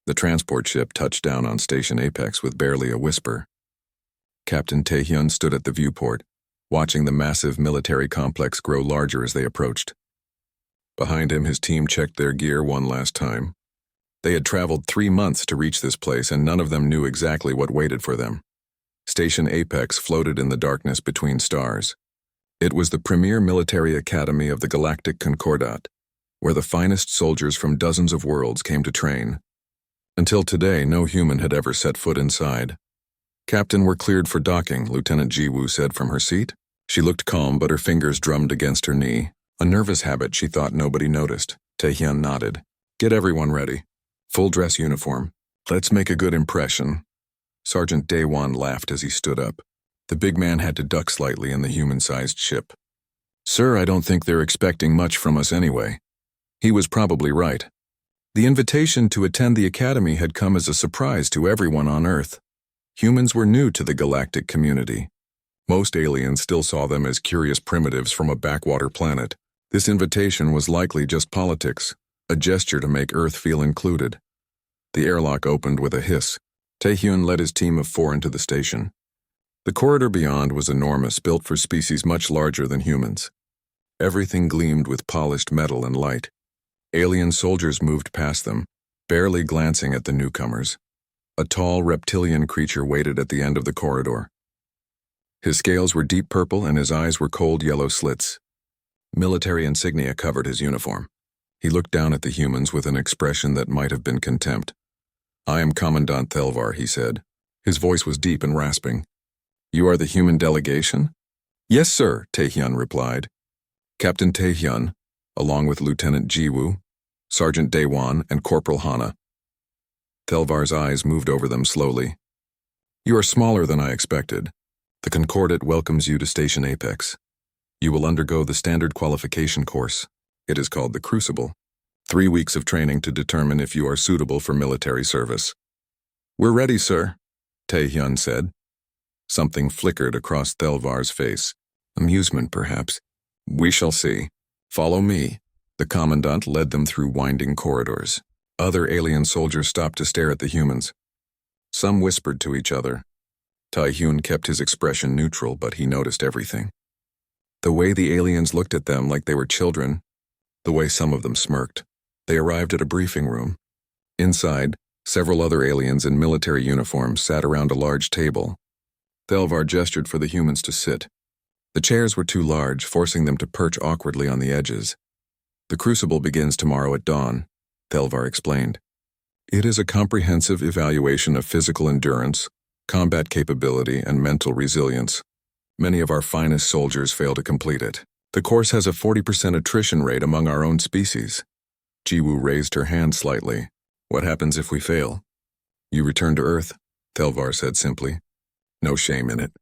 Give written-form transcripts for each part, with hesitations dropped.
The transport ship touched down on Station Apex with barely a whisper. Captain Taehyun stood at the viewport, watching the massive military complex grow larger as they approached. Behind him, his team checked their gear one last time. They had traveled 3 months to reach this place, and none of them knew exactly what waited for them. Station Apex floated in the darkness between stars. It was the premier military academy of the Galactic Concordat, where the finest soldiers from dozens of worlds came to train. Until today, no human had ever set foot inside. "Captain, we're cleared for docking," Lieutenant Jiwoo said from her seat. She looked calm, but her fingers drummed against her knee. A nervous habit she thought nobody noticed. Taehyun nodded. "Get everyone ready. Full dress uniform. Let's make a good impression." Sergeant Daewon laughed as he stood up. The big man had to duck slightly in the human-sized ship. "Sir, I don't think they're expecting much from us anyway." He was probably right. The invitation to attend the academy had come as a surprise to everyone on Earth. Humans were new to the galactic community. Most aliens still saw them as curious primitives from a backwater planet. This invitation was likely just politics, a gesture to make Earth feel included. The airlock opened with a hiss. Taehyun led his team of 4 into the station. The corridor beyond was enormous, built for species much larger than humans. Everything gleamed with polished metal and light. Alien soldiers moved past them, barely glancing at the newcomers. A tall reptilian creature waited at the end of the corridor. His scales were deep purple and his eyes were cold yellow slits. Military insignia covered his uniform. He looked down at the humans with an expression that might have been contempt. "I am Commandant Thelvar," he said. His voice was deep and rasping. "You are the human delegation?" "Yes, sir," Taehyun replied. Captain Taehyun, along with Lieutenant Jiwoo, Sergeant Daewon, and Corporal Hana. Thelvar's eyes moved over them slowly. "You are smaller than I expected. The Concordat welcomes you to Station Apex. You will undergo the standard qualification course. It is called the Crucible. 3 weeks of training to determine if you are suitable for military service." "We're ready, sir," Taehyun said. Something flickered across Thelvar's face. Amusement, perhaps. "We shall see. Follow me." The Commandant led them through winding corridors. Other alien soldiers stopped to stare at the humans. Some whispered to each other. Taehyun kept his expression neutral, but he noticed everything. The way the aliens looked at them like they were children, the way some of them smirked. They arrived at a briefing room. Inside, several other aliens in military uniforms sat around a large table. Thelvar gestured for the humans to sit. The chairs were too large, forcing them to perch awkwardly on the edges. "The Crucible begins tomorrow at dawn," Thelvar explained. "It is a comprehensive evaluation of physical endurance, combat capability, and mental resilience. Many of our finest soldiers fail to complete it. The course has a 40% attrition rate among our own species." Jiwoo raised her hand slightly. "What happens if we fail?" "You return to Earth," Thelvar said simply. "No shame in it.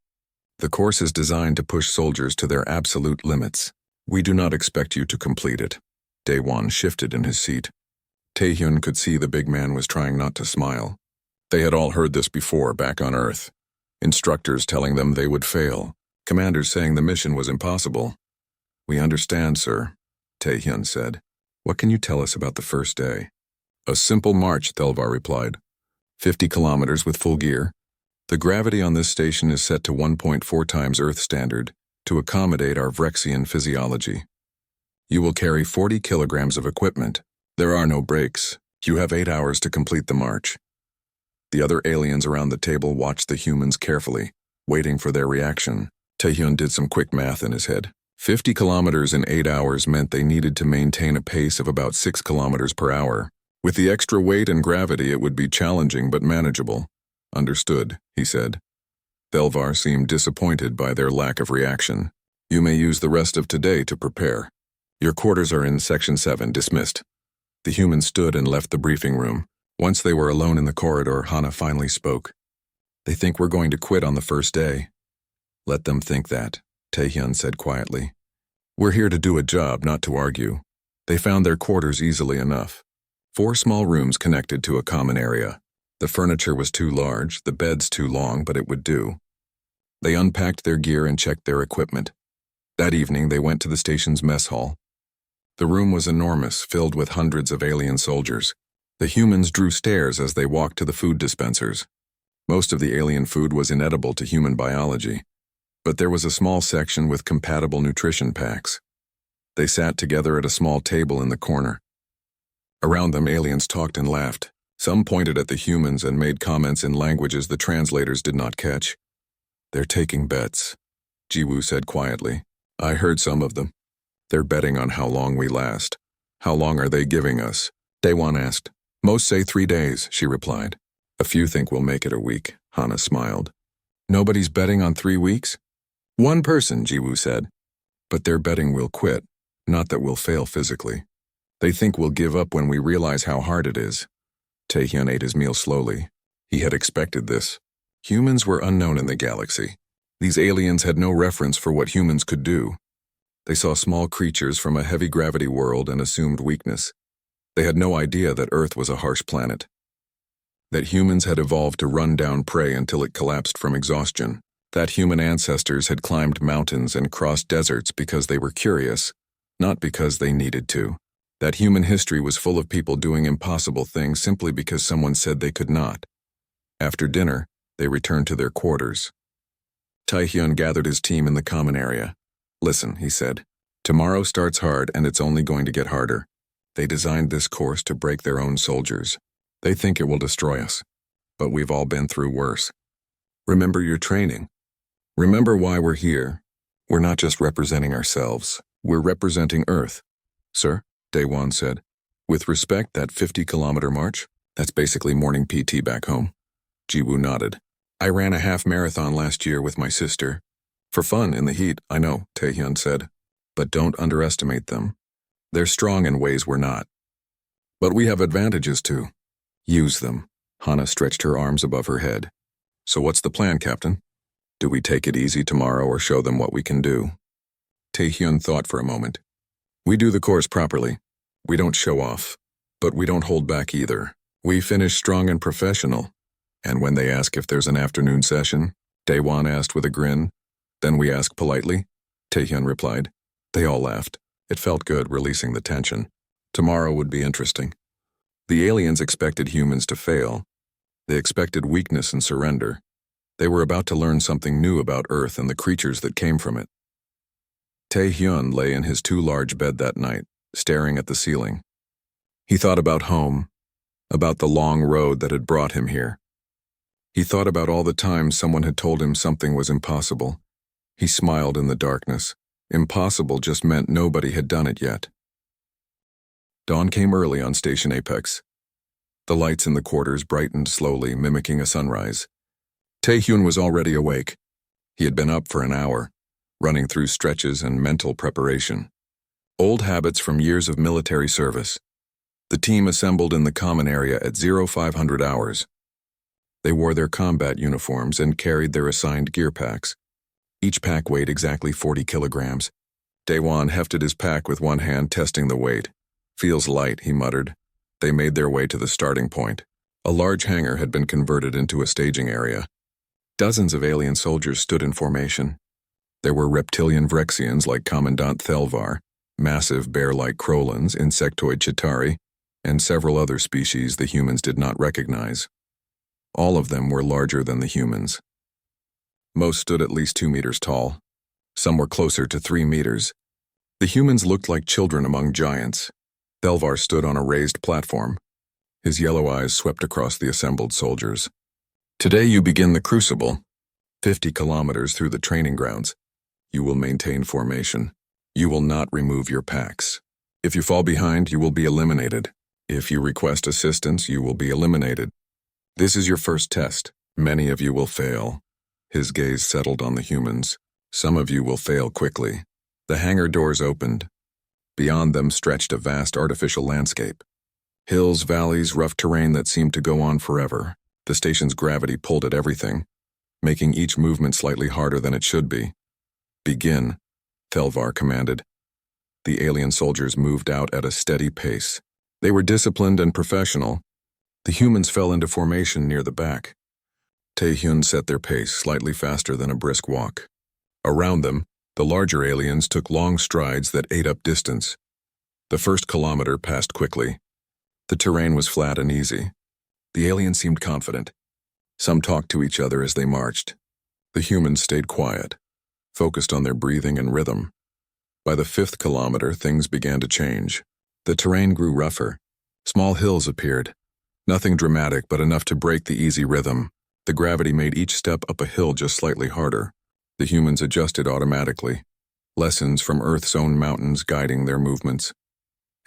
The course is designed to push soldiers to their absolute limits. We do not expect you to complete it." Daewon shifted in his seat. Taehyun could see the big man was trying not to smile. They had all heard this before back on Earth. Instructors telling them they would fail. Commanders saying the mission was impossible. "We understand, sir," Taehyun said. "What can you tell us about the first day?" "A simple march," Thelvar replied. 50 kilometers with full gear. The gravity on this station is set to 1.4 times Earth standard to accommodate our Vrexian physiology. You will carry 40 kilograms of equipment. There are no breaks. You have 8 hours to complete the march. The other aliens around the table watched the humans carefully, waiting for their reaction. Taehyun did some quick math in his head. 50 kilometers in 8 hours meant they needed to maintain a pace of about 6 kilometers per hour. With the extra weight and gravity, it would be challenging but manageable. "Understood," he said. Thelvar seemed disappointed by their lack of reaction. "You may use the rest of today to prepare. Your quarters are in Section 7, dismissed." The humans stood and left the briefing room. Once they were alone in the corridor, Hana finally spoke. "They think we're going to quit on the first day." "Let them think that," Taehyun said quietly. "We're here to do a job, not to argue." They found their quarters easily enough. 4 small rooms connected to a common area. The furniture was too large, the beds too long, but it would do. They unpacked their gear and checked their equipment. That evening, they went to the station's mess hall. The room was enormous, filled with hundreds of alien soldiers. The humans drew stares as they walked to the food dispensers. Most of the alien food was inedible to human biology, but there was a small section with compatible nutrition packs. They sat together at a small table in the corner. Around them, aliens talked and laughed. Some pointed at the humans and made comments in languages the translators did not catch. "They're taking bets," Jiwoo said quietly. "I heard some of them. They're betting on how long we last." "How long are they giving us?" Daewon asked. "Most say 3 days," she replied. "A few think we'll make it a week," Hana smiled. "Nobody's betting on 3 weeks?" "One person," Jiwoo said. "But they're betting we'll quit, not that we'll fail physically. They think we'll give up when we realize how hard it is." Taehyun ate his meal slowly. He had expected this. Humans were unknown in the galaxy. These aliens had no reference for what humans could do. They saw small creatures from a heavy gravity world and assumed weakness. They had no idea that Earth was a harsh planet, that humans had evolved to run down prey until it collapsed from exhaustion, that human ancestors had climbed mountains and crossed deserts because they were curious, not because they needed to, that human history was full of people doing impossible things simply because someone said they could not. After dinner, they returned to their quarters. Taehyun gathered his team in the common area. "Listen," he said. "Tomorrow starts hard and it's only going to get harder. They designed this course to break their own soldiers. They think it will destroy us, but we've all been through worse. Remember your training. Remember why we're here. We're not just representing ourselves. We're representing Earth." "Sir," Daewon said. "With respect, that 50-kilometer march? That's basically morning PT back home." Jiwoo nodded. "I ran a half marathon last year with my sister. For fun in the heat, I know," Taehyun said. "But don't underestimate them. They're strong in ways we're not. But we have advantages too. Use them." Hana stretched her arms above her head. "So what's the plan, Captain? Do we take it easy tomorrow or show them what we can do?" Taehyun thought for a moment. "We do the course properly. We don't show off, but we don't hold back either. We finish strong and professional. And when they ask if there's an afternoon session," Daewon asked with a grin, "then we ask politely," Taehyun replied. They all laughed. It felt good releasing the tension. Tomorrow would be interesting. The aliens expected humans to fail. They expected weakness and surrender. They were about to learn something new about Earth and the creatures that came from it. Taehyun lay in his too large bed that night, staring at the ceiling. He thought about home, about the long road that had brought him here. He thought about all the times someone had told him something was impossible. He smiled in the darkness. Impossible just meant nobody had done it yet. Dawn came early on Station Apex. The lights in the quarters brightened slowly, mimicking a sunrise. Taehyun was already awake. He had been up for an hour, running through stretches and mental preparation. Old habits from years of military service. The team assembled in the common area at 0500 hours. They wore their combat uniforms and carried their assigned gear packs. Each pack weighed exactly 40 kilograms. Daewon hefted his pack with one hand, testing the weight. "Feels light," he muttered. They made their way to the starting point. A large hangar had been converted into a staging area. Dozens of alien soldiers stood in formation. There were reptilian Vrexians like Commandant Thelvar, massive bear-like Krolans, insectoid Chitauri, and several other species the humans did not recognize. All of them were larger than the humans. Most stood at least 2 meters tall. Some were closer to 3 meters. The humans looked like children among giants. Thelvar stood on a raised platform. His yellow eyes swept across the assembled soldiers. "Today you begin the Crucible. 50 kilometers through the training grounds. You will maintain formation. You will not remove your packs. If you fall behind, you will be eliminated. If you request assistance, you will be eliminated. This is your first test. Many of you will fail." His gaze settled on the humans. "Some of you will fail quickly." The hangar doors opened. Beyond them stretched a vast artificial landscape. Hills, valleys, rough terrain that seemed to go on forever. The station's gravity pulled at everything, making each movement slightly harder than it should be. "Begin," Thelvar commanded. The alien soldiers moved out at a steady pace. They were disciplined and professional. The humans fell into formation near the back. Taehyun set their pace slightly faster than a brisk walk. Around them, the larger aliens took long strides that ate up distance. The first kilometer passed quickly. The terrain was flat and easy. The aliens seemed confident. Some talked to each other as they marched. The humans stayed quiet, focused on their breathing and rhythm. By the 5th kilometer, things began to change. The terrain grew rougher. Small hills appeared. Nothing dramatic, but enough to break the easy rhythm. The gravity made each step up a hill just slightly harder. The humans adjusted automatically. Lessons from Earth's own mountains guiding their movements.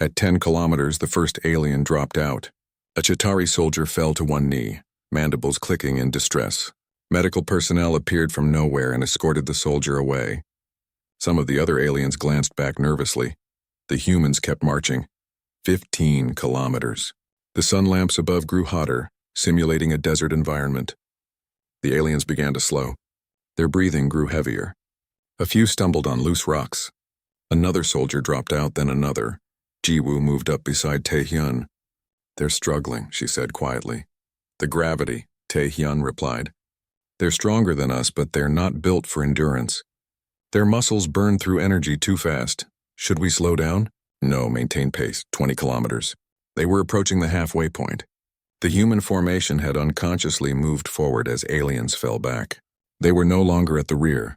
At 10 kilometers, the first alien dropped out. A Chitauri soldier fell to one knee, mandibles clicking in distress. Medical personnel appeared from nowhere and escorted the soldier away. Some of the other aliens glanced back nervously. The humans kept marching. 15 kilometers. The sun lamps above grew hotter, simulating a desert environment. The aliens began to slow. Their breathing grew heavier. A few stumbled on loose rocks. Another soldier dropped out, then another. Jiwoo moved up beside Taehyun. "They're struggling," she said quietly. "The gravity," Taehyun replied. "They're stronger than us, but they're not built for endurance. Their muscles burn through energy too fast. Should we slow down?" "No, maintain pace, 20 kilometers." They were approaching the halfway point. The human formation had unconsciously moved forward as aliens fell back. They were no longer at the rear.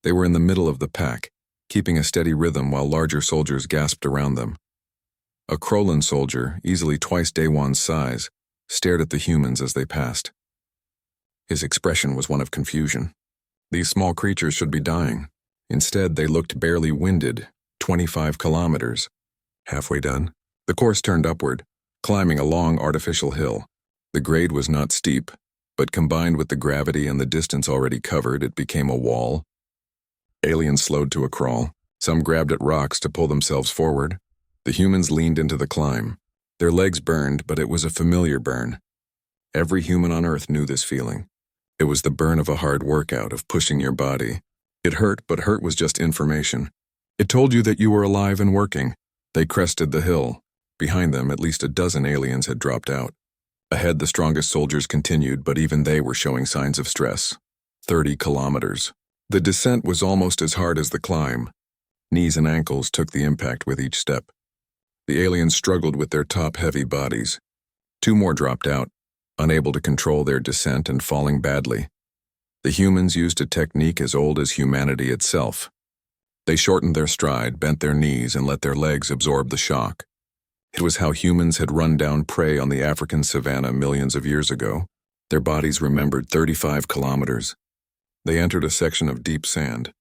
They were in the middle of the pack, keeping a steady rhythm while larger soldiers gasped around them. A Krolin soldier, easily twice Daewon's size, stared at the humans as they passed. His expression was one of confusion. These small creatures should be dying. Instead, they looked barely winded, 25 kilometers. Halfway done, the course turned upward, climbing a long artificial hill. The grade was not steep, but combined with the gravity and the distance already covered, it became a wall. Aliens slowed to a crawl. Some grabbed at rocks to pull themselves forward. The humans leaned into the climb. Their legs burned, but it was a familiar burn. Every human on Earth knew this feeling. It was the burn of a hard workout, of pushing your body. It hurt, but hurt was just information. It told you that you were alive and working. They crested the hill. Behind them, at least a dozen aliens had dropped out. Ahead, the strongest soldiers continued, but even they were showing signs of stress. 30 kilometers. The descent was almost as hard as the climb. Knees and ankles took the impact with each step. The aliens struggled with their top-heavy bodies. 2 more dropped out, unable to control their descent and falling badly. The humans used a technique as old as humanity itself. They shortened their stride, bent their knees, and let their legs absorb the shock. It was how humans had run down prey on the African savanna millions of years ago. Their bodies remembered 35 kilometers. They entered a section of deep sand.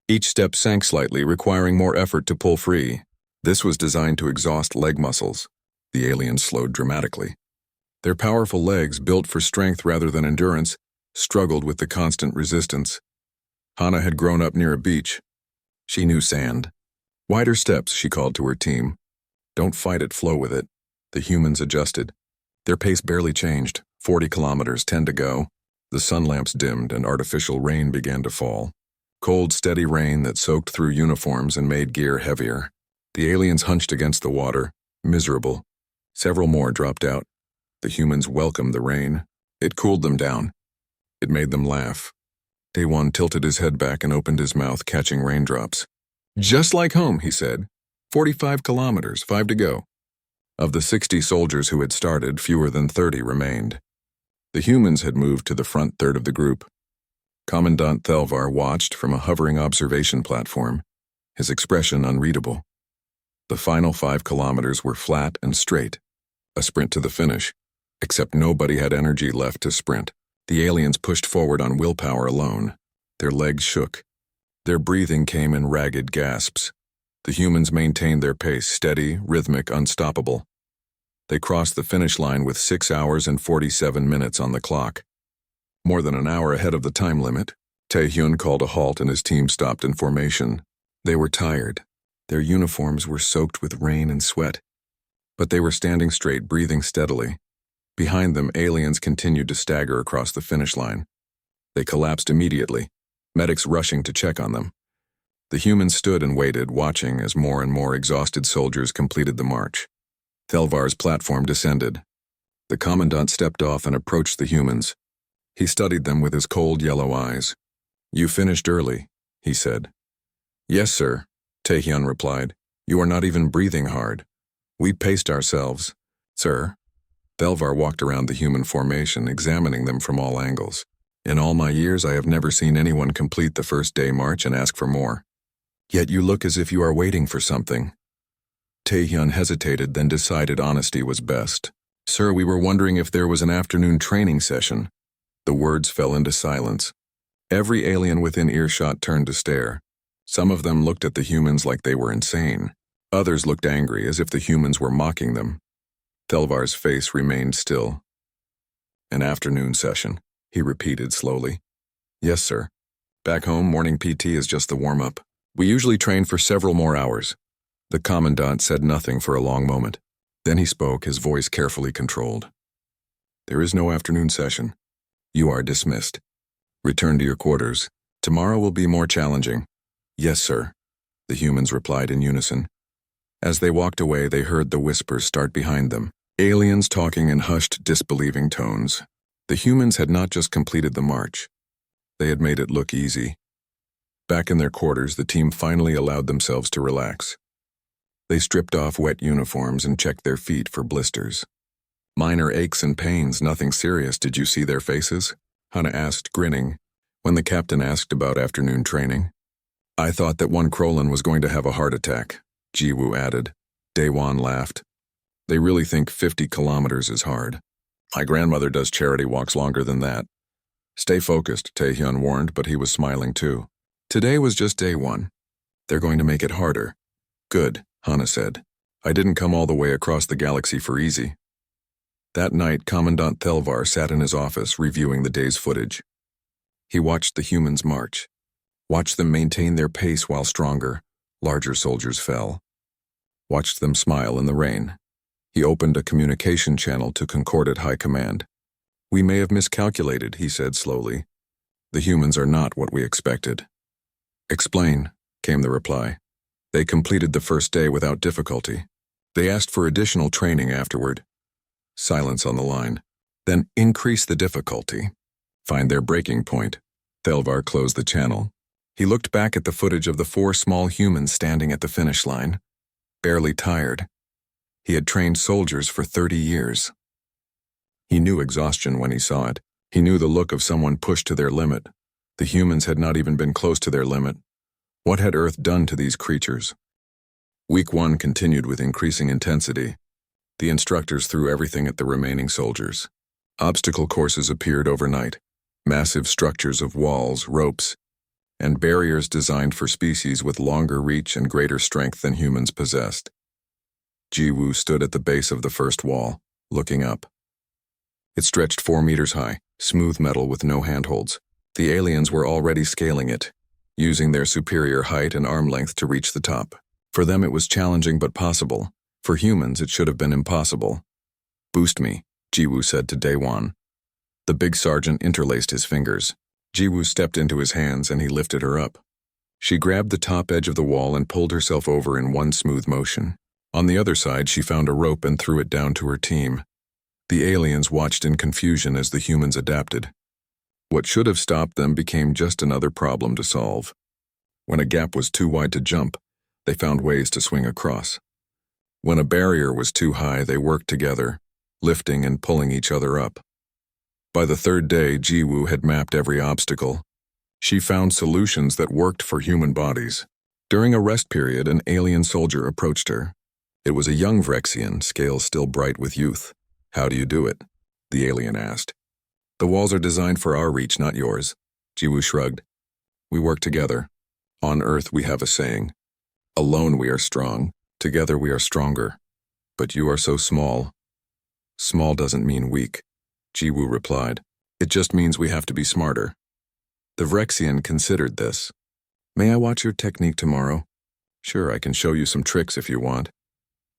Each step sank slightly, requiring more effort to pull free. This was designed to exhaust leg muscles. The aliens slowed dramatically. Their powerful legs, built for strength rather than endurance, struggled with the constant resistance. Hana had grown up near a beach. She knew sand. "Wider steps," she called to her team. "Don't fight it, flow with it." The humans adjusted. Their pace barely changed. 40 kilometers, 10 to go. The sun lamps dimmed and artificial rain began to fall. Cold, steady rain that soaked through uniforms and made gear heavier. The aliens hunched against the water, miserable. Several more dropped out. The humans welcomed the rain. It cooled them down. It made them laugh. Daewon tilted his head back and opened his mouth, catching raindrops. "Just like home," he said. 45 kilometers, 5 to go. Of the 60 soldiers who had started, fewer than 30 remained. The humans had moved to the front third of the group. Commandant Thelvar watched from a hovering observation platform, his expression unreadable. The final 5 kilometers were flat and straight, a sprint to the finish, except nobody had energy left to sprint. The aliens pushed forward on willpower alone. Their legs shook. Their breathing came in ragged gasps. The humans maintained their pace, steady, rhythmic, unstoppable. They crossed the finish line with 6 hours and 47 minutes on the clock. More than an hour ahead of the time limit, Taehyun called a halt and his team stopped in formation. They were tired. Their uniforms were soaked with rain and sweat. But they were standing straight, breathing steadily. Behind them, aliens continued to stagger across the finish line. They collapsed immediately, medics rushing to check on them. The humans stood and waited, watching as more and more exhausted soldiers completed the march. Thelvar's platform descended. The commandant stepped off and approached the humans. He studied them with his cold yellow eyes. "You finished early," he said. "Yes, sir," Taehyun replied. "You are not even breathing hard. We paced ourselves. Sir, Belvar walked around the human formation, examining them from all angles. In all my years, I have never seen anyone complete the first day march and ask for more. Yet you look as if you are waiting for something. Taehyun hesitated, then decided honesty was best. Sir, we were wondering if there was an afternoon training session. The words fell into silence. Every alien within earshot turned to stare. Some of them looked at the humans like they were insane. Others looked angry, as if the humans were mocking them. Thelvar's face remained still. An afternoon session, he repeated slowly. Yes, sir. Back home, morning PT is just the warm-up. We usually train for several more hours. The commandant said nothing for a long moment. Then he spoke, his voice carefully controlled. There is no afternoon session. You are dismissed. Return to your quarters. Tomorrow will be more challenging. Yes, sir, the humans replied in unison. As they walked away, they heard the whispers start behind them. Aliens talking in hushed, disbelieving tones. The humans had not just completed the march. They had made it look easy. Back in their quarters, the team finally allowed themselves to relax. They stripped off wet uniforms and checked their feet for blisters. Minor aches and pains, nothing serious. Did you see their faces? Hana asked, grinning, when the captain asked about afternoon training. I thought that one Krolin was going to have a heart attack, Jiwoo added. Daewon laughed. They really think 50 kilometers is hard. My grandmother does charity walks longer than that. Stay focused, Taehyun warned, but he was smiling too. Today was just day one. They're going to make it harder. Good, Hana said. I didn't come all the way across the galaxy for easy. That night, Commandant Thelvar sat in his office reviewing the day's footage. He watched the humans march, watched them maintain their pace while stronger, larger soldiers fell. Watched them smile in the rain. He opened a communication channel to Concordat High Command. We may have miscalculated, he said slowly. The humans are not what we expected. Explain, came the reply. They completed the first day without difficulty. They asked for additional training afterward. Silence on the line. Then increase the difficulty. Find their breaking point. Thelvar closed the channel. He looked back at the footage of the 4 small humans standing at the finish line. Barely tired. He had trained soldiers for 30 years. He knew exhaustion when he saw it. He knew the look of someone pushed to their limit. The humans had not even been close to their limit. What had Earth done to these creatures? Week 1 continued with increasing intensity. The instructors threw everything at the remaining soldiers. Obstacle courses appeared overnight. Massive structures of walls, ropes, and barriers designed for species with longer reach and greater strength than humans possessed. Jiwoo stood at the base of the first wall, looking up. It stretched 4 meters high, smooth metal with no handholds. The aliens were already scaling it, using their superior height and arm length to reach the top. For them it was challenging but possible. For humans it should have been impossible. Boost me, Jiwoo said to Daewon. The big sergeant interlaced his fingers. Jiwoo stepped into his hands and he lifted her up. She grabbed the top edge of the wall and pulled herself over in one smooth motion. On the other side, she found a rope and threw it down to her team. The aliens watched in confusion as the humans adapted. What should have stopped them became just another problem to solve. When a gap was too wide to jump, they found ways to swing across. When a barrier was too high, they worked together, lifting and pulling each other up. By the 3rd day, Jiwoo had mapped every obstacle. She found solutions that worked for human bodies. During a rest period, an alien soldier approached her. It was a young Vrexian, scales still bright with youth. How do you do it? The alien asked. The walls are designed for our reach, not yours. Jiwoo shrugged. We work together. On Earth we have a saying. Alone we are strong, together we are stronger. But you are so small. Small doesn't mean weak, Jiwoo replied. It just means we have to be smarter. The Vrexian considered this. May I watch your technique tomorrow? Sure, I can show you some tricks if you want.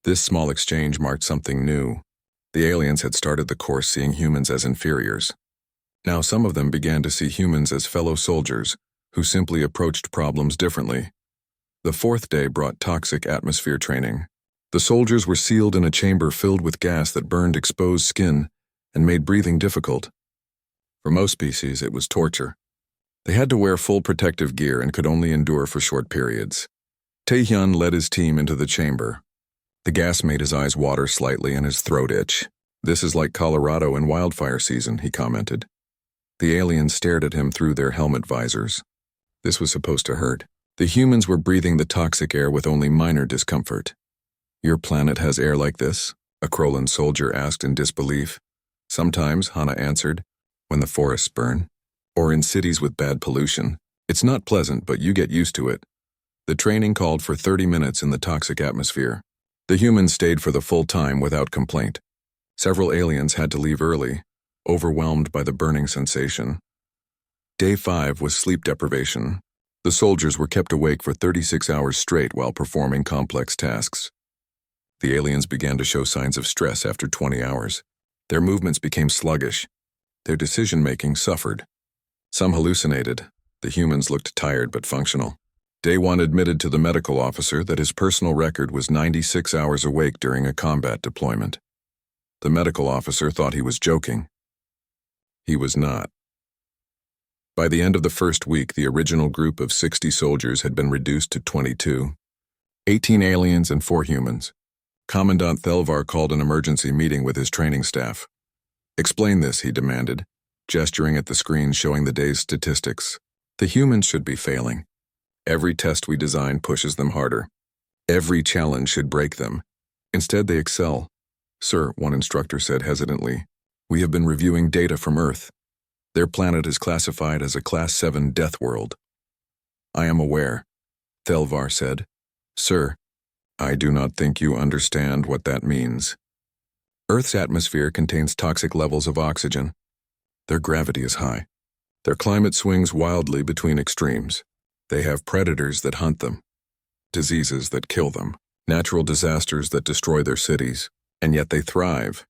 This small exchange marked something new. The aliens had started the course seeing humans as inferiors. Now some of them began to see humans as fellow soldiers who simply approached problems differently. The 4th day brought toxic atmosphere training. The soldiers were sealed in a chamber filled with gas that burned exposed skin and made breathing difficult. For most species, it was torture. They had to wear full protective gear and could only endure for short periods. Taehyun led his team into the chamber. The gas made his eyes water slightly and his throat itch. "This is like Colorado in wildfire season," he commented. The aliens stared at him through their helmet visors. This was supposed to hurt. The humans were breathing the toxic air with only minor discomfort. "Your planet has air like this?" a Krolan soldier asked in disbelief. "Sometimes," Hana answered, "when the forests burn. Or in cities with bad pollution. It's not pleasant, but you get used to it." The training called for 30 minutes in the toxic atmosphere. The humans stayed for the full time without complaint. Several aliens had to leave early, overwhelmed by the burning sensation. Day 5 was sleep deprivation. The soldiers were kept awake for 36 hours straight while performing complex tasks. The aliens began to show signs of stress after 20 hours. Their movements became sluggish. Their decision-making suffered. Some hallucinated. The humans looked tired but functional. Day 1 admitted to the medical officer that his personal record was 96 hours awake during a combat deployment. The medical officer thought he was joking. He was not. By the end of the first week, the original group of 60 soldiers had been reduced to 22. 18 aliens and 4 humans. Commandant Thelvar called an emergency meeting with his training staff. "Explain this," he demanded, gesturing at the screen showing the day's statistics. "The humans should be failing. Every test we design pushes them harder. Every challenge should break them. Instead, they excel." "Sir," one instructor said hesitantly, "we have been reviewing data from Earth. Their planet is classified as a Class 7 death world." "I am aware," Thelvar said. "Sir, I do not think you understand what that means. Earth's atmosphere contains toxic levels of oxygen. Their gravity is high. Their climate swings wildly between extremes. They have predators that hunt them, diseases that kill them, natural disasters that destroy their cities, and yet they thrive."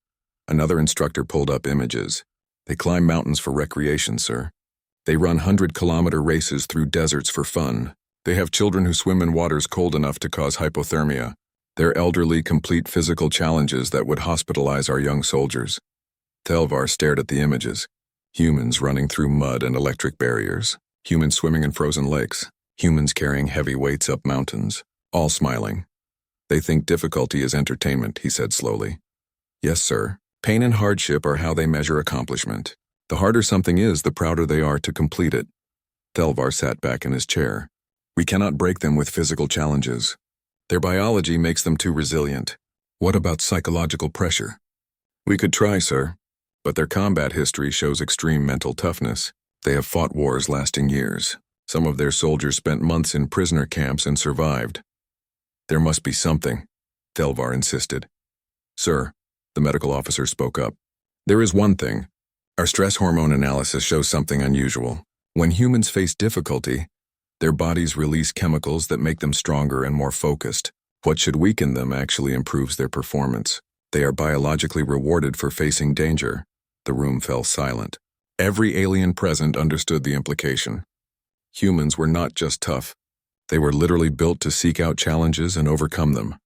Another instructor pulled up images. "They climb mountains for recreation, sir. They run 100-kilometer races through deserts for fun. They have children who swim in waters cold enough to cause hypothermia. Their elderly complete physical challenges that would hospitalize our young soldiers." Thelvar stared at the images. Humans running through mud and electric barriers. Humans swimming in frozen lakes. Humans carrying heavy weights up mountains. All smiling. "They think difficulty is entertainment," he said slowly. "Yes, sir. Pain and hardship are how they measure accomplishment. The harder something is, the prouder they are to complete it." Thelvar sat back in his chair. "We cannot break them with physical challenges. Their biology makes them too resilient. What about psychological pressure?" "We could try, sir, but their combat history shows extreme mental toughness. They have fought wars lasting years. Some of their soldiers spent months in prisoner camps and survived." "There must be something," Thelvar insisted. "Sir," the medical officer spoke up, "there is one thing. Our stress hormone analysis shows something unusual. When humans face difficulty, their bodies release chemicals that make them stronger and more focused. What should weaken them actually improves their performance. They are biologically rewarded for facing danger." The room fell silent. Every alien present understood the implication. Humans were not just tough. They were literally built to seek out challenges and overcome them.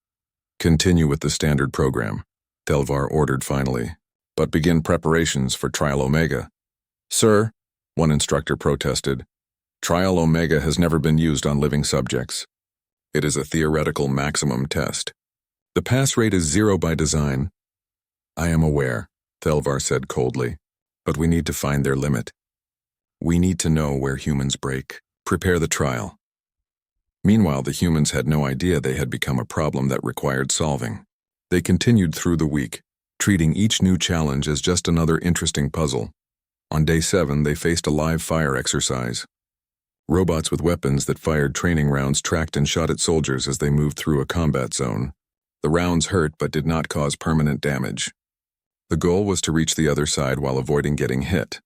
"Continue with the standard program," Thelvar ordered finally, "but begin preparations for Trial Omega." "Sir," one instructor protested, "Trial Omega has never been used on living subjects. It is a theoretical maximum test. The pass rate is 0 by design." "I am aware," Thelvar said coldly, "but we need to find their limit. We need to know where humans break. Prepare the trial." Meanwhile, the humans had no idea they had become a problem that required solving. They continued through the week, treating each new challenge as just another interesting puzzle. On day 7, they faced a live fire exercise. Robots with weapons that fired training rounds tracked and shot at soldiers as they moved through a combat zone. The rounds hurt but did not cause permanent damage. The goal was to reach the other side while avoiding getting hit.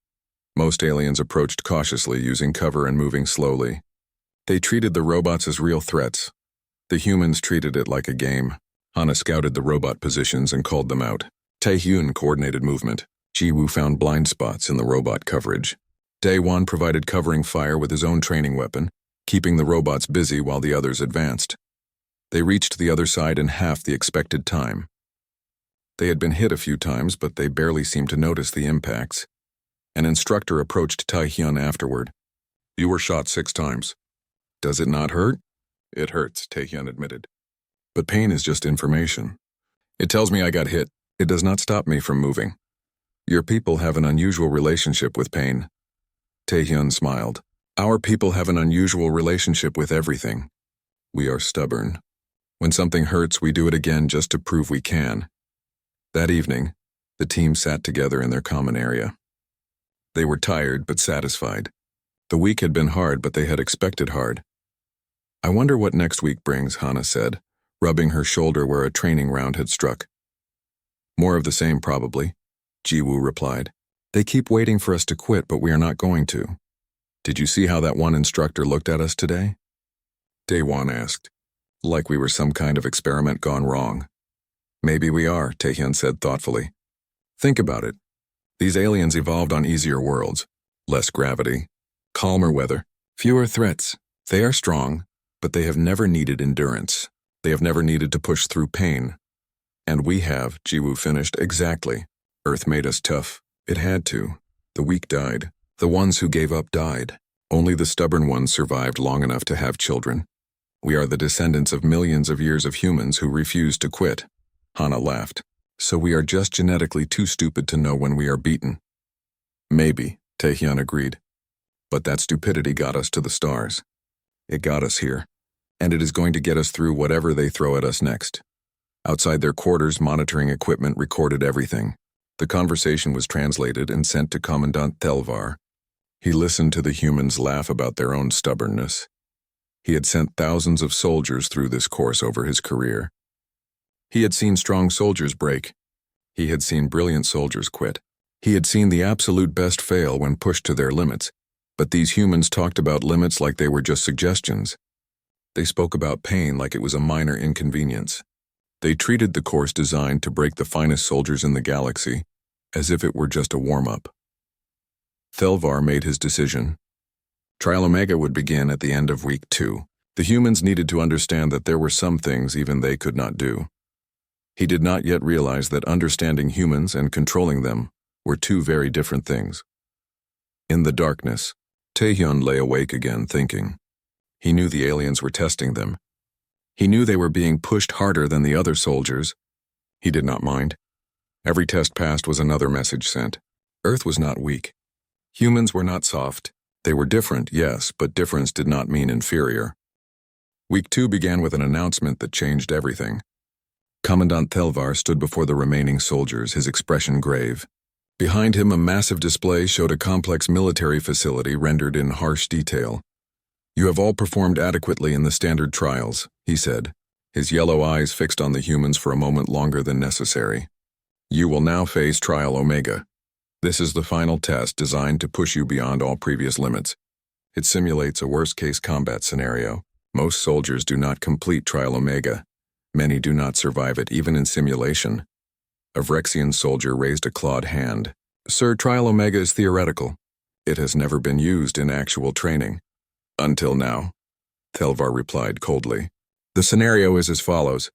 Most aliens approached cautiously, using cover and moving slowly. They treated the robots as real threats. The humans treated it like a game. Hana scouted the robot positions and called them out. Taehyun coordinated movement. Jiwoo found blind spots in the robot coverage. Daewon provided covering fire with his own training weapon, keeping the robots busy while the others advanced. They reached the other side in half the expected time. They had been hit a few times, but they barely seemed to notice the impacts. An instructor approached Taehyun afterward. "You were shot 6 times. Does it not hurt?" "It hurts," Taehyun admitted. But pain is just information. It tells me I got hit. It does not stop me from moving. Your people have an unusual relationship with pain. Taehyun smiled. Our people have an unusual relationship with everything. We are stubborn. When something hurts, we do it again just to prove we can. That evening, the team sat together in their common area. They were tired but satisfied. The week had been hard, but they had expected hard. I wonder what next week brings, Hana said, rubbing her shoulder where a training round had struck. More of the same, probably, Jiwoo replied. They keep waiting for us to quit, but we are not going to. Did you see how that one instructor looked at us today? Daewon asked, like we were some kind of experiment gone wrong. Maybe we are, Taehyun said thoughtfully. Think about it. These aliens evolved on easier worlds, less gravity, calmer weather, fewer threats. They are strong, but they have never needed endurance. They have never needed to push through pain. And we have, Jiwoo finished, exactly. Earth made us tough. It had to. The weak died. The ones who gave up died. Only the stubborn ones survived long enough to have children. We are the descendants of millions of years of humans who refused to quit. Hana laughed. So we are just genetically too stupid to know when we are beaten. Maybe, Taehyun agreed. But that stupidity got us to the stars. It got us here. And it is going to get us through whatever they throw at us next. Outside their quarters, monitoring equipment recorded everything. The conversation was translated and sent to Commandant Thelvar. He listened to the humans laugh about their own stubbornness. He had sent thousands of soldiers through this course over his career. He had seen strong soldiers break. He had seen brilliant soldiers quit. He had seen the absolute best fail when pushed to their limits. But these humans talked about limits like they were just suggestions. They spoke about pain like it was a minor inconvenience. They treated the course designed to break the finest soldiers in the galaxy as if it were just a warm-up. Thelvar made his decision. Trial Omega would begin at the end of week 2. The humans needed to understand that there were some things even they could not do. He did not yet realize that understanding humans and controlling them were two very different things. In the darkness, Taehyun lay awake again thinking. He knew the aliens were testing them. He knew they were being pushed harder than the other soldiers. He did not mind. Every test passed was another message sent. Earth was not weak. Humans were not soft. They were different, yes, but difference did not mean inferior. Week 2 began with an announcement that changed everything. Commandant Thelvar stood before the remaining soldiers, his expression grave. Behind him, a massive display showed a complex military facility rendered in harsh detail. You have all performed adequately in the standard trials, he said, his yellow eyes fixed on the humans for a moment longer than necessary. You will now face Trial Omega. This is the final test designed to push you beyond all previous limits. It simulates a worst-case combat scenario. Most soldiers do not complete Trial Omega. Many do not survive it, even in simulation. A Vrexian soldier raised a clawed hand. Sir, Trial Omega is theoretical. It has never been used in actual training. Until now, Thelvar replied coldly. The scenario is as follows.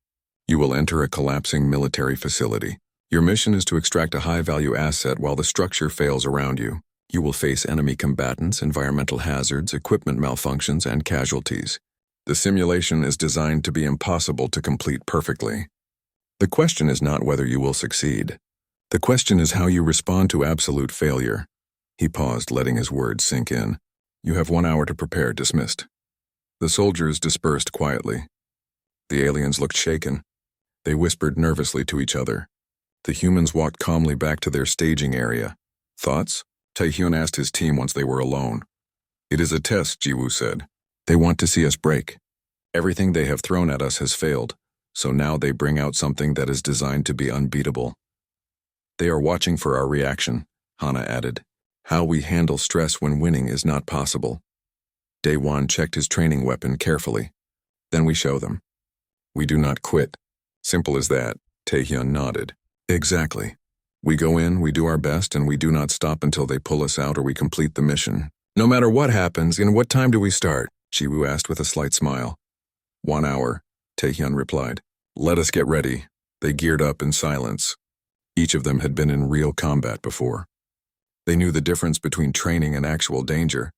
You will enter a collapsing military facility. Your mission is to extract a high-value asset while the structure fails around you. You will face enemy combatants, environmental hazards, equipment malfunctions, and casualties. The simulation is designed to be impossible to complete perfectly. The question is not whether you will succeed. The question is how you respond to absolute failure. He paused, letting his words sink in. You have 1 hour to prepare. Dismissed. The soldiers dispersed quietly. The aliens looked shaken. They whispered nervously to each other. The humans walked calmly back to their staging area. Thoughts? Taehyun asked his team once they were alone. It is a test, Jiwoo said. They want to see us break. Everything they have thrown at us has failed, so now they bring out something that is designed to be unbeatable. They are watching for our reaction, Hana added. How we handle stress when winning is not possible. Daewon checked his training weapon carefully. Then we show them. We do not quit. Simple as that, Taehyun nodded. Exactly. We go in, we do our best, and we do not stop until they pull us out or we complete the mission. No matter what happens, and what time do we start? Jiwoo asked with a slight smile. 1 hour, Taehyun replied. Let us get ready. They geared up in silence. Each of them had been in real combat before. They knew the difference between training and actual danger,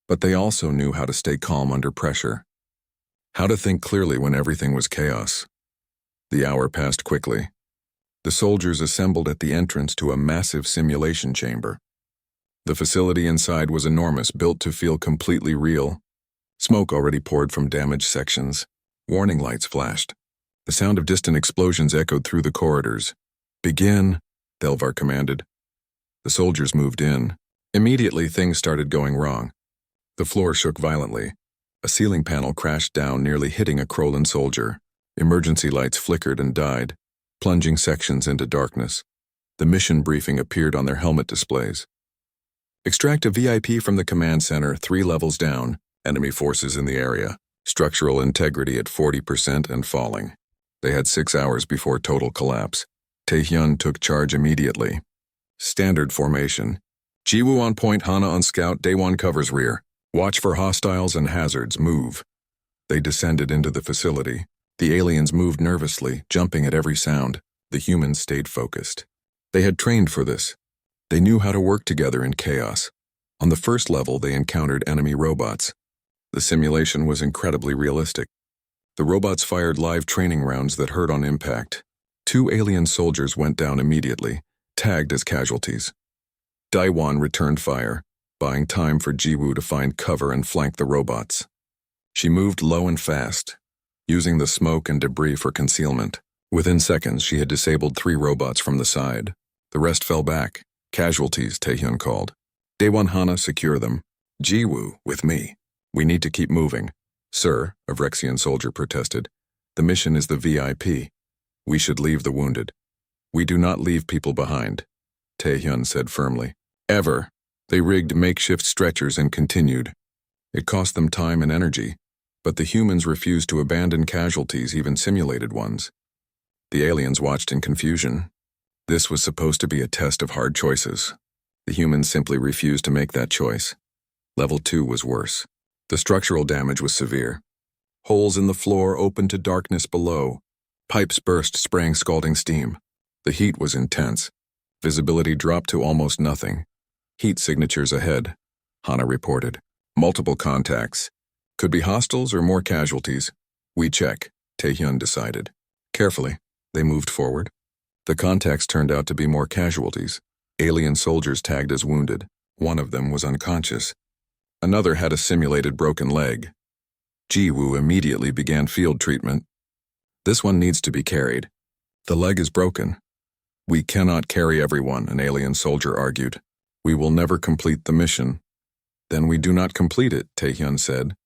but they also knew how to stay calm under pressure. How to think clearly when everything was chaos. The hour passed quickly. The soldiers assembled at the entrance to a massive simulation chamber. The facility inside was enormous, built to feel completely real. Smoke already poured from damaged sections. Warning lights flashed. The sound of distant explosions echoed through the corridors. "Begin," Delvar commanded. The soldiers moved in. Immediately, things started going wrong. The floor shook violently. A ceiling panel crashed down, nearly hitting a Krolan soldier. Emergency lights flickered and died, plunging sections into darkness. The mission briefing appeared on their helmet displays. "Extract a VIP from the command center 3 levels down. Enemy forces in the area. Structural integrity at 40% and falling." They had 6 hours before total collapse. Taehyun took charge immediately. Standard formation. Jiwoo on point, Hana on scout, Daewon covers rear. Watch for hostiles and hazards, move. They descended into the facility. The aliens moved nervously, jumping at every sound. The humans stayed focused. They had trained for this. They knew how to work together in chaos. On the first level, they encountered enemy robots. The simulation was incredibly realistic. The robots fired live training rounds that hurt on impact. 2 alien soldiers went down immediately, tagged as casualties. Daewon returned fire, buying time for Jiwoo to find cover and flank the robots. She moved low and fast, using the smoke and debris for concealment. Within seconds, she had disabled 3 robots from the side. The rest fell back. "Casualties," Taehyun called. "Daewon, Hana, secure them. Jiwoo, with me. We need to keep moving." "Sir," a Vrexian soldier protested, "the mission is the VIP. We should leave the wounded." "We do not leave people behind," Taehyun said firmly. "Ever." They rigged makeshift stretchers and continued. It cost them time and energy, but the humans refused to abandon casualties, even simulated ones. The aliens watched in confusion. This was supposed to be a test of hard choices. The humans simply refused to make that choice. Level 2 was worse. The structural damage was severe. Holes in the floor opened to darkness below. Pipes burst, spraying scalding steam. The heat was intense. Visibility dropped to almost nothing. "Heat signatures ahead," Hana reported. "Multiple contacts. Could be hostiles or more casualties." "We check," Taehyun decided. Carefully, they moved forward. The contacts turned out to be more casualties. Alien soldiers tagged as wounded. One of them was unconscious. Another had a simulated broken leg. Jiwoo immediately began field treatment. "This one needs to be carried. The leg is broken." "We cannot carry everyone," an alien soldier argued. "We will never complete the mission." "Then we do not complete it," Taehyun said.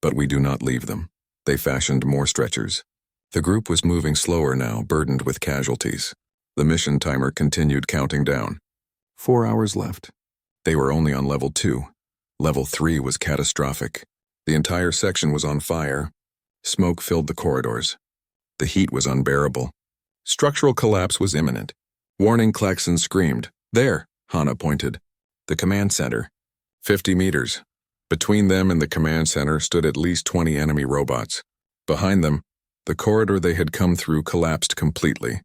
"But we do not leave them." They fashioned more stretchers. The group was moving slower now, burdened with casualties. The mission timer continued counting down. 4 hours left. They were only on level 2. Level 3 was catastrophic. The entire section was on fire. Smoke filled the corridors. The heat was unbearable. Structural collapse was imminent. Warning klaxons screamed. "There," Hana pointed. "The command center. 50 meters. Between them and the command center stood at least 20 enemy robots. Behind them, the corridor they had come through collapsed completely.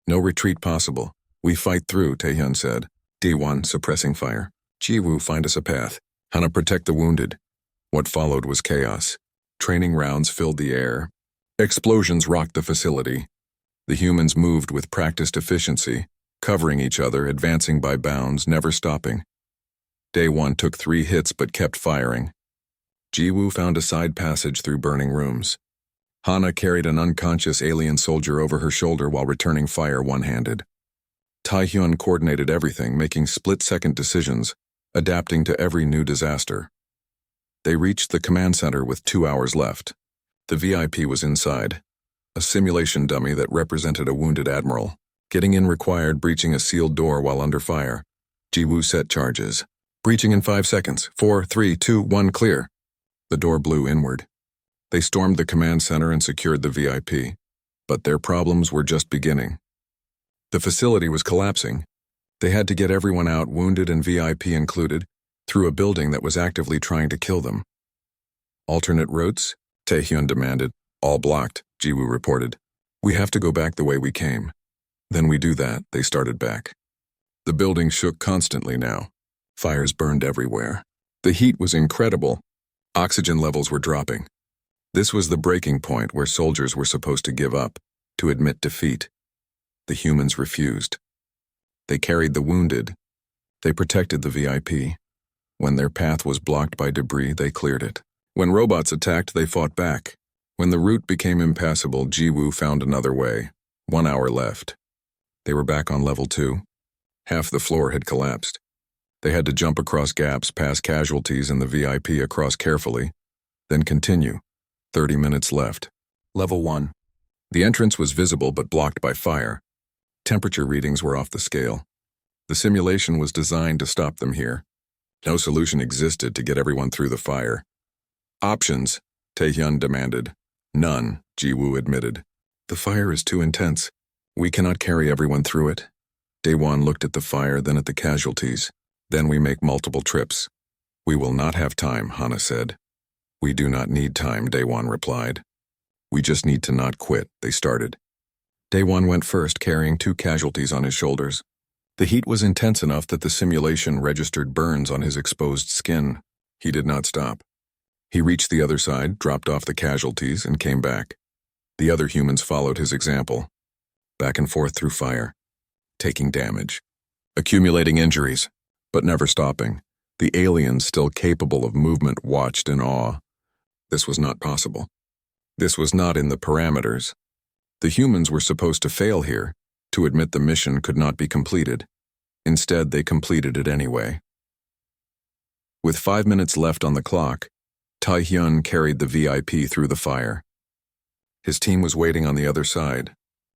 "No retreat possible. We fight through," Taehyun said. D1 suppressing fire. "Jiwoo, find us a path. Hana, protect the wounded." What followed was chaos. Training rounds filled the air. Explosions rocked the facility. The humans moved with practiced efficiency, covering each other, advancing by bounds, never stopping. Daewon took 3 hits but kept firing. Jiwoo found a side passage through burning rooms. Hana carried an unconscious alien soldier over her shoulder while returning fire one-handed. Taehyun coordinated everything, making split-second decisions, adapting to every new disaster. They reached the command center with 2 hours left. The VIP was inside, a simulation dummy that represented a wounded admiral. Getting in required breaching a sealed door while under fire. Jiwoo set charges. "Breaching in 5 seconds. 4, 3, 2, 1, clear." The door blew inward. They stormed the command center and secured the VIP. But their problems were just beginning. The facility was collapsing. They had to get everyone out, wounded and VIP included, through a building that was actively trying to kill them. "Alternate routes?" Taehyun demanded. "All blocked," Jiwoo reported. "We have to go back the way we came." Then we do that, they started back. The building shook constantly now. Fires burned everywhere. The heat was incredible. Oxygen levels were dropping. This was the breaking point where soldiers were supposed to give up. to admit defeat. The humans refused. They carried the wounded. They protected the VIP. When their path was blocked by debris, they cleared it. When robots attacked, they fought back. When the route became impassable, Jiwoo found another way. 1 hour left. They were back on level 2. Half the floor had collapsed. They had to jump across gaps, pass casualties and the VIP across carefully, then continue. 30 minutes left. Level 1. The entrance was visible but blocked by fire. Temperature readings were off the scale. The simulation was designed to stop them here. No solution existed to get everyone through the fire. Options, Taehyun demanded. None, Jiwoo admitted. The fire is too intense. We cannot carry everyone through it. Daewon looked at the fire, then at the casualties. Then we make multiple trips. We will not have time, Hana said. We do not need time, Daewon replied. We just need to not quit, they started. Daewon went first, carrying 2 casualties on his shoulders. The heat was intense enough that the simulation registered burns on his exposed skin. He did not stop. He reached the other side, dropped off the casualties, and came back. The other humans followed his example. Back and forth through fire, taking damage, accumulating injuries, but never stopping. The aliens, still capable of movement, watched in awe. This was not possible. This was not in the parameters. The humans were supposed to fail here, to admit the mission could not be completed. Instead, they completed it anyway. With 5 minutes left on the clock, Taehyun carried the VIP through the fire. His team was waiting on the other side.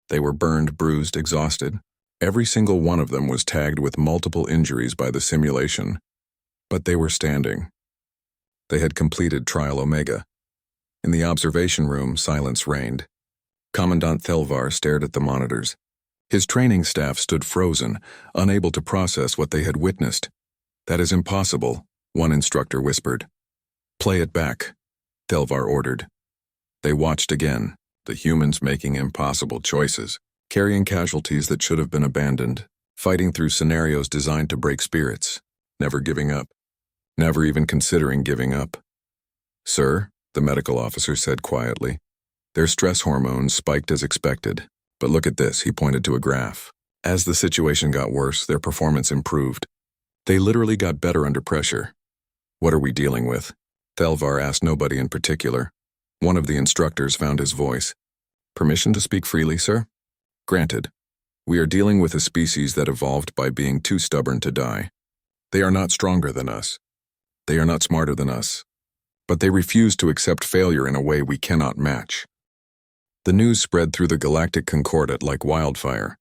They were burned, bruised, exhausted. Every single one of them was tagged with multiple injuries by the simulation. But they were standing. They had completed Trial Omega. In the observation room, silence reigned. Commandant Thelvar stared at the monitors. His training staff stood frozen, unable to process what they had witnessed. That is impossible, one instructor whispered. Play it back, Thelvar ordered. They watched again, the humans making impossible choices, carrying casualties that should have been abandoned, fighting through scenarios designed to break spirits, never giving up, never even considering giving up. Sir, the medical officer said quietly, their stress hormones spiked as expected. But look at this, he pointed to a graph. As the situation got worse, their performance improved. They literally got better under pressure. What are we dealing with? Thelvar asked nobody in particular. One of the instructors found his voice. Permission to speak freely, sir? Granted. We are dealing with a species that evolved by being too stubborn to die. They are not stronger than us. They are not smarter than us. But they refuse to accept failure in a way we cannot match. The news spread through the Galactic Concordat like wildfire.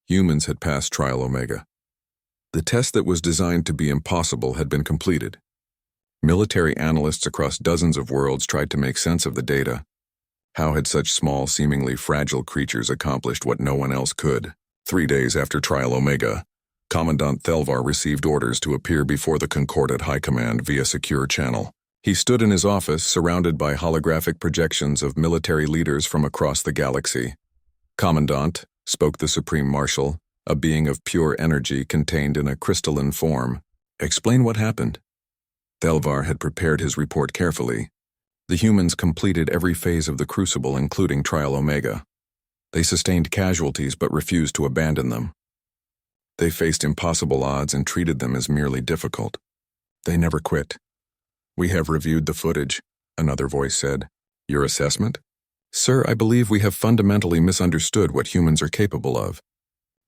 Humans had passed Trial Omega. The test that was designed to be impossible had been completed. Military analysts across dozens of worlds tried to make sense of the data. How had such small, seemingly fragile creatures accomplished what no one else could? 3 days after Trial Omega, Commandant Thelvar received orders to appear before the Concordat High Command via secure channel. He stood in his office, surrounded by holographic projections of military leaders from across the galaxy. Commandant, spoke the Supreme Marshal, a being of pure energy contained in a crystalline form. Explain what happened. Thelvar had prepared his report carefully. The humans completed every phase of the Crucible, including Trial Omega. They sustained casualties but refused to abandon them. They faced impossible odds and treated them as merely difficult. They never quit. We have reviewed the footage, another voice said. Your assessment? Sir, I believe we have fundamentally misunderstood what humans are capable of.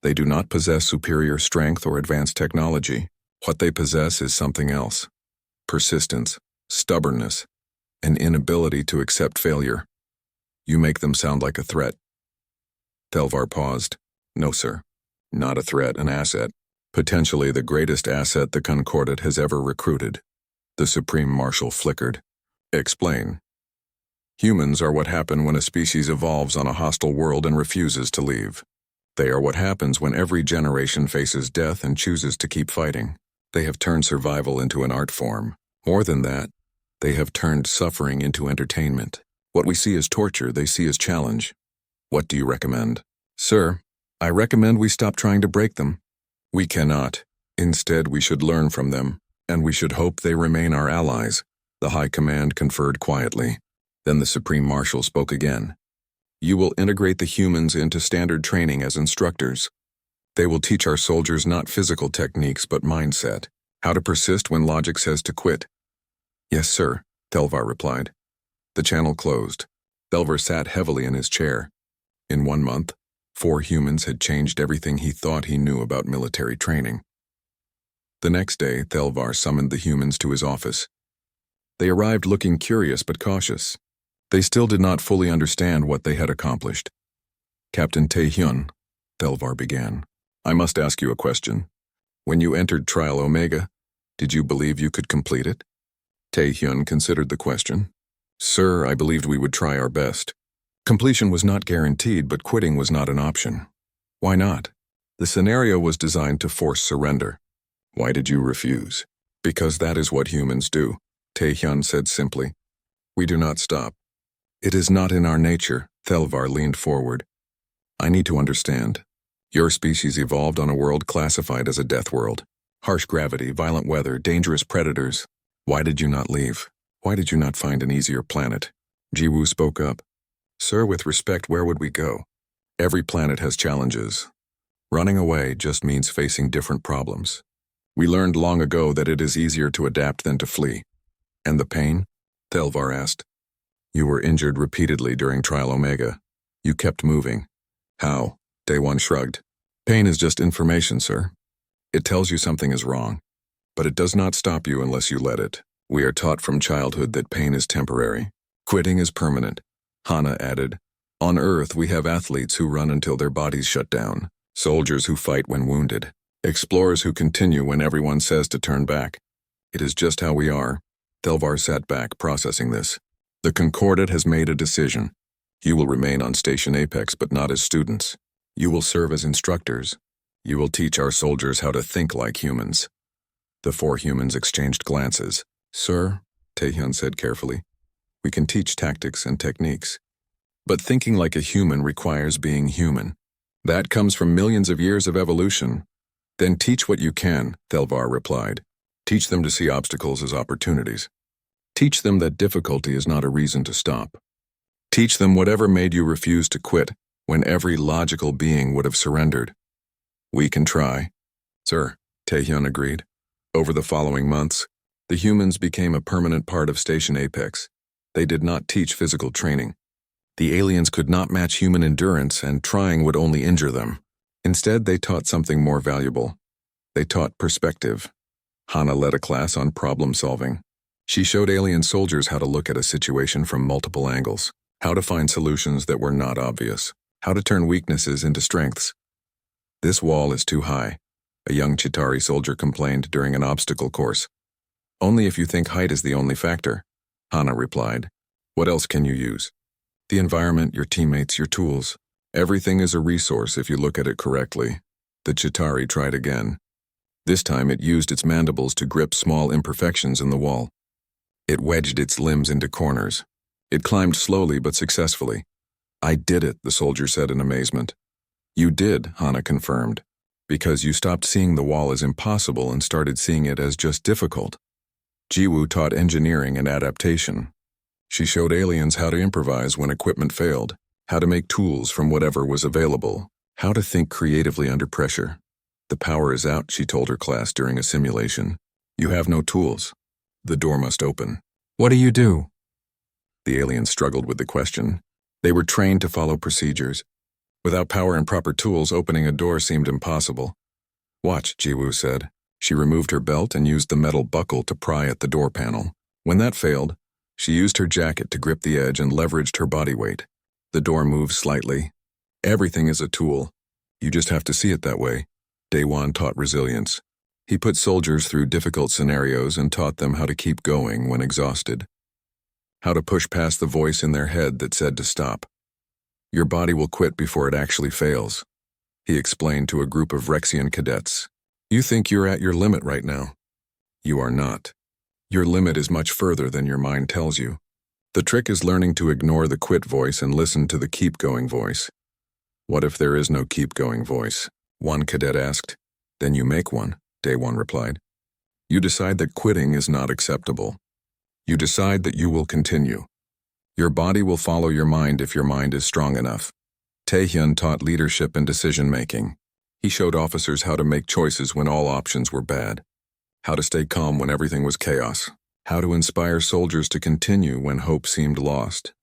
They do not possess superior strength or advanced technology. What they possess is something else. Persistence, stubbornness, an inability to accept failure. You make them sound like a threat. Thelvar paused. No, sir. Not a threat, an asset. Potentially the greatest asset the Concordat has ever recruited. The Supreme Marshal flickered. Explain. Humans are what happen when a species evolves on a hostile world and refuses to leave. They are what happens when every generation faces death and chooses to keep fighting. They have turned survival into an art form. More than that, they have turned suffering into entertainment. What we see as torture, they see as challenge. What do you recommend? Sir, I recommend we stop trying to break them. We cannot. Instead, we should learn from them, and we should hope they remain our allies. The High Command conferred quietly. Then the Supreme Marshal spoke again. You will integrate the humans into standard training as instructors. They will teach our soldiers not physical techniques but mindset, how to persist when logic says to quit. Yes, sir, Thelvar replied. The channel closed. Thelvar sat heavily in his chair. In 1 month, 4 humans had changed everything he thought he knew about military training. The next day, Thelvar summoned the humans to his office. They arrived looking curious but cautious. They still did not fully understand what they had accomplished. Captain Tae-hyun, Thelvar began, I must ask you a question. When you entered Trial Omega, did you believe you could complete it? Tae-hyun considered the question. Sir, I believed we would try our best. Completion was not guaranteed, but quitting was not an option. Why not? The scenario was designed to force surrender. Why did you refuse? Because that is what humans do, Tae-hyun said simply. We do not stop. It is not in our nature, Thelvar leaned forward. I need to understand. Your species evolved on a world classified as a death world. Harsh gravity, violent weather, dangerous predators. Why did you not leave? Why did you not find an easier planet? Jiwoo spoke up. Sir, with respect, where would we go? Every planet has challenges. Running away just means facing different problems. We learned long ago that it is easier to adapt than to flee. And the pain? Thelvar asked. You were injured repeatedly during Trial Omega. You kept moving. How? Daewon shrugged. Pain is just information, sir. It tells you something is wrong. But it does not stop you unless you let it. We are taught from childhood that pain is temporary. Quitting is permanent. Hana added, On Earth we have athletes who run until their bodies shut down, soldiers who fight when wounded, explorers who continue when everyone says to turn back. It is just how we are. Thelvar sat back, processing this. The Concordat has made a decision. You will remain on Station Apex, but not as students. You will serve as instructors. You will teach our soldiers how to think like humans. The 4 humans exchanged glances. Sir, Tae-hyun said carefully, we can teach tactics and techniques. But thinking like a human requires being human. That comes from millions of years of evolution. Then teach what you can, Thelvar replied. Teach them to see obstacles as opportunities. Teach them that difficulty is not a reason to stop. Teach them whatever made you refuse to quit when every logical being would have surrendered. We can try. Sir, Tae-hyun agreed. Over the following months, the humans became a permanent part of Station Apex. They did not teach physical training. The aliens could not match human endurance, and trying would only injure them. Instead, they taught something more valuable. They taught perspective. Hana led a class on problem solving. She showed alien soldiers how to look at a situation from multiple angles, how to find solutions that were not obvious, how to turn weaknesses into strengths. This wall is too high, a young Chitauri soldier complained during an obstacle course. Only if you think height is the only factor, Hana replied. What else can you use? The environment, your teammates, your tools. Everything is a resource if you look at it correctly. The Chitauri tried again. This time it used its mandibles to grip small imperfections in the wall. It wedged its limbs into corners. It climbed slowly but successfully. I did it, the soldier said in amazement. You did, Hana confirmed, because you stopped seeing the wall as impossible and started seeing it as just difficult. Jiwoo taught engineering and adaptation. She showed aliens how to improvise when equipment failed, how to make tools from whatever was available, how to think creatively under pressure. The power is out, she told her class during a simulation. You have no tools. The door must open. What do you do? The aliens struggled with the question. They were trained to follow procedures. Without power and proper tools, opening a door seemed impossible. Watch, Jiwoo said. She removed her belt and used the metal buckle to pry at the door panel. When that failed, she used her jacket to grip the edge and leveraged her body weight. The door moved slightly. Everything is a tool. You just have to see it that way. Daewon taught resilience. He put soldiers through difficult scenarios and taught them how to keep going when exhausted. How to push past the voice in their head that said to stop. Your body will quit before it actually fails, he explained to a group of Rexian cadets. You think you're at your limit right now. You are not. Your limit is much further than your mind tells you. The trick is learning to ignore the quit voice and listen to the keep going voice. What if there is no keep going voice? One cadet asked. Then you make one, Daewon replied. You decide that quitting is not acceptable. You decide that you will continue. Your body will follow your mind if your mind is strong enough. Taehyun taught leadership and decision-making. He showed officers how to make choices when all options were bad, how to stay calm when everything was chaos, how to inspire soldiers to continue when hope seemed lost.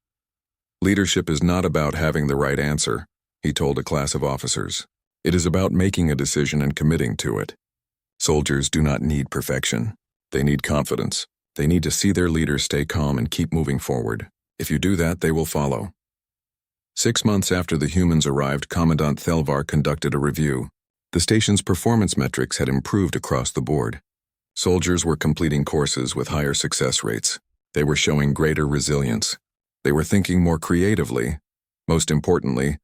Leadership is not about having the right answer, he told a class of officers. It is about making a decision and committing to it. Soldiers do not need perfection. They need confidence. They need to see their leaders stay calm and keep moving forward. If you do that, they will follow. 6 months after the humans arrived, Commandant Thelvar conducted a review. The station's performance metrics had improved across the board. Soldiers were completing courses with higher success rates. They were showing greater resilience. They were thinking more creatively. Most importantly,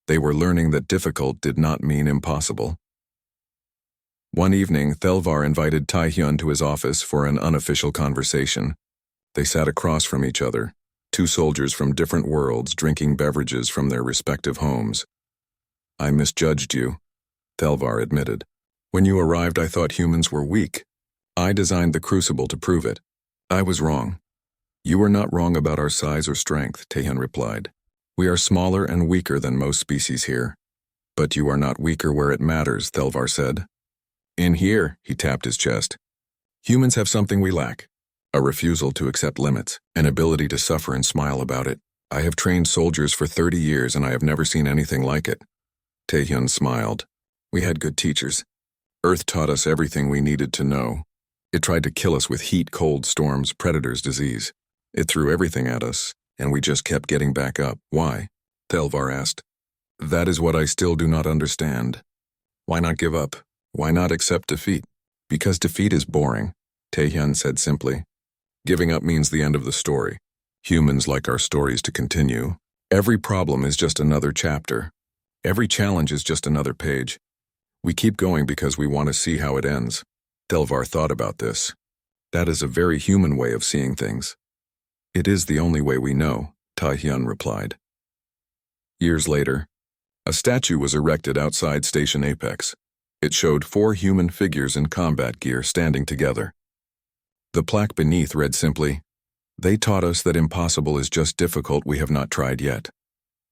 they were learning that difficult did not mean impossible. One evening, Thelvar invited Taehyun to his office for an unofficial conversation. They sat across from each other, two soldiers from different worlds drinking beverages from their respective homes. I misjudged you, Thelvar admitted. When you arrived, I thought humans were weak. I designed the crucible to prove it. I was wrong. You were not wrong about our size or strength, Taehyun replied. We are smaller and weaker than most species here. But you are not weaker where it matters, Thelvar said. In here, he tapped his chest. Humans have something we lack. A refusal to accept limits, an ability to suffer and smile about it. I have trained soldiers for 30 years and I have never seen anything like it. Taehyun smiled. We had good teachers. Earth taught us everything we needed to know. It tried to kill us with heat, cold, storms, predators, disease. It threw everything at us, and we just kept getting back up. Why? Thelvar asked. That is what I still do not understand. Why not give up? Why not accept defeat? Because defeat is boring, Taehyun said simply. Giving up means the end of the story. Humans like our stories to continue. Every problem is just another chapter. Every challenge is just another page. We keep going because we want to see how it ends. Thelvar thought about this. That is a very human way of seeing things. It is the only way we know, Taehyun replied. Years later, a statue was erected outside Station Apex. It showed 4 human figures in combat gear standing together. The plaque beneath read simply, They taught us that impossible is just difficult we have not tried yet.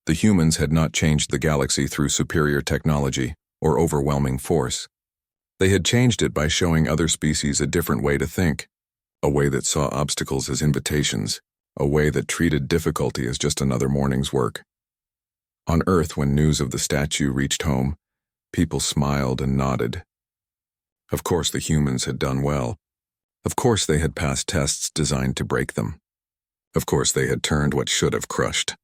The humans had not changed the galaxy through superior technology or overwhelming force. They had changed it by showing other species a different way to think, a way that saw obstacles as invitations, a way that treated difficulty as just another morning's work. On Earth, when news of the statue reached home, people smiled and nodded. Of course the humans had done well. Of course they had passed tests designed to break them. Of course they had turned what should have crushed.